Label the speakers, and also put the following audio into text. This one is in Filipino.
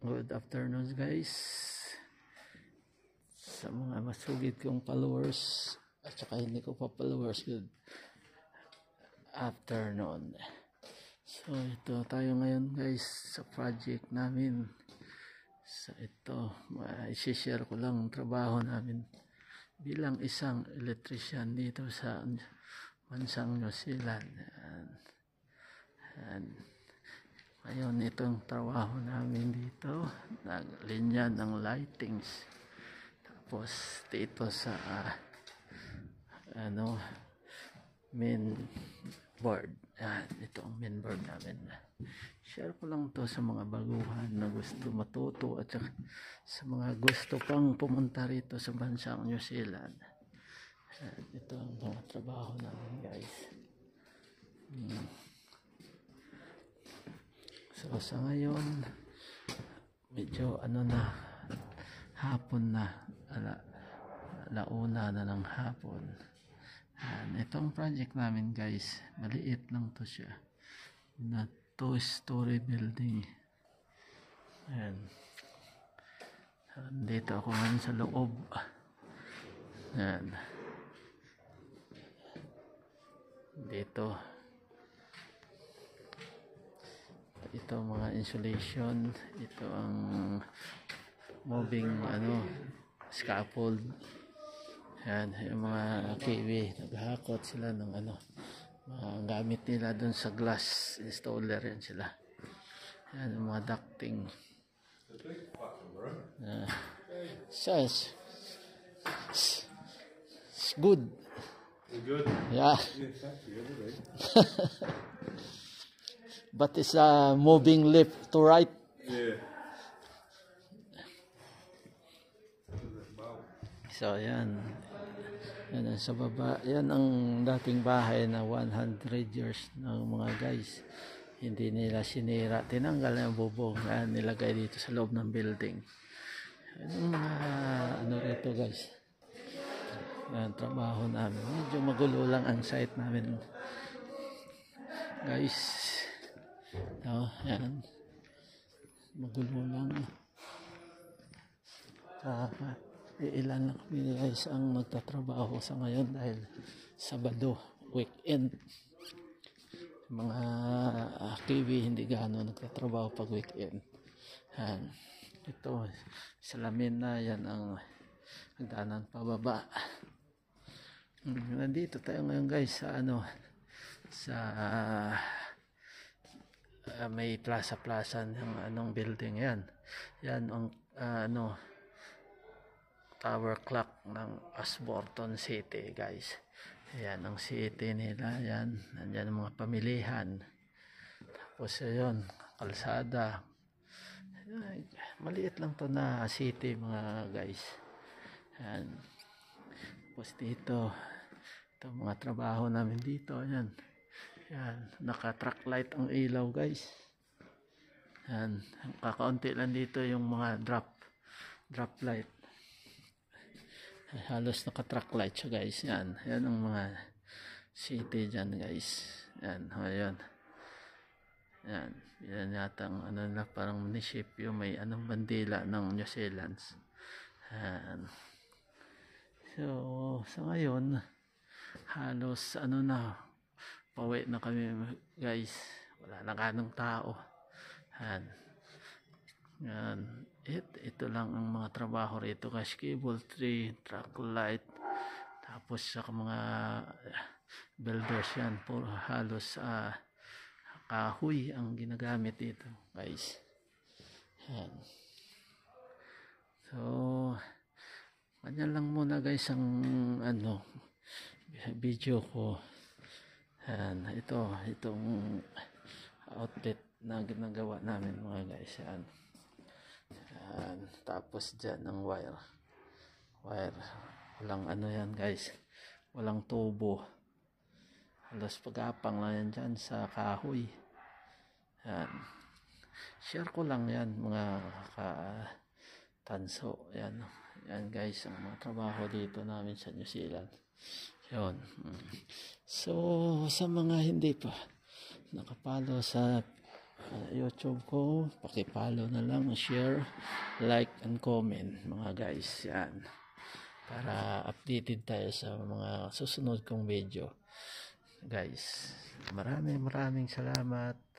Speaker 1: Good afternoon guys, sa mga masugid kong followers at saka hindi ko pa followers. Good afternoon. So ito tayo ngayon guys sa project namin. So ito, i-share ko lang ang trabaho namin bilang isang electrician dito sa bansang New Zealand. Ngayon itong trabaho namin dito, naglinya ng lightings, tapos dito sa main board. Ito ang main board namin. Share ko lang to sa mga baguhan na gusto matuto at sa mga gusto pang pumunta rito sa bansang New Zealand. Ito ang mga trabaho namin guys. So sa ngayon medyo hapon na, alauna na ng hapon. Itong project namin guys, maliit lang to siya, na 2-story building. Dito ako ngayon sa loob. Dito ito mga insulation, ito ang moving scaffold. Yung mga kiwi, naghahakot sila ng mga gamit nila dun sa glass installer. Yan sila, yung mga ducting. Says it's good. Yeah. But it's a moving left to right. Yeah. So yan sa baba, yan ang dating bahay na 100 years ng mga guys. Hindi nila sinira, tinanggal na yung bubong, nilagay dito sa loob ng building. Ito guys, yan trabaho namin. Medyo magulo lang ang site namin guys. Yan, magulo lang. Ilan lang kami guys ang nagtatrabaho sa ngayon dahil Sabado, weekend. Mga kiwi hindi gaano nagtatrabaho pag weekend. Ito, salamin na yan ang hagdanan pababa. Nandito tayo ngayon guys sa may plaza ng building. Yan ang tower clock ng Ashburton City guys. Yan ang city nila. Nandiyan ang mga pamilihan, tapos yun kalsada. Maliit lang to na city mga guys. Tapos dito, ito mga trabaho namin dito. Yan, naka track light ang ilaw guys. Kakaunti lang dito yung mga drop light. Halos naka track light siya guys. Yan ang mga city dyan guys. Yan yata ang parang munisipyo, may bandila ng New Zealand. So sa ngayon halos pauwi na kami guys, wala na ganong tao. Ito lang ang mga trabaho rito guys. Cable tree, track light, tapos sa mga builders yan, puro halos kahoy ang ginagamit dito guys. So ganyan lang muna guys ang video ko. Itong outlet na ginagawa namin mga guys. Tapos dyan ang wire, walang yan guys, walang tubo, halos pagapang lang yan dyan sa kahoy. Share ko lang yan mga katanso. Yan guys ang mga trabaho dito namin sa New Zealand. So sa mga hindi pa nakapalo sa YouTube ko. Paki-follow na lang, share, like, and comment mga guys. Yan. Para updated tayo sa mga susunod kong video. Guys, maraming salamat.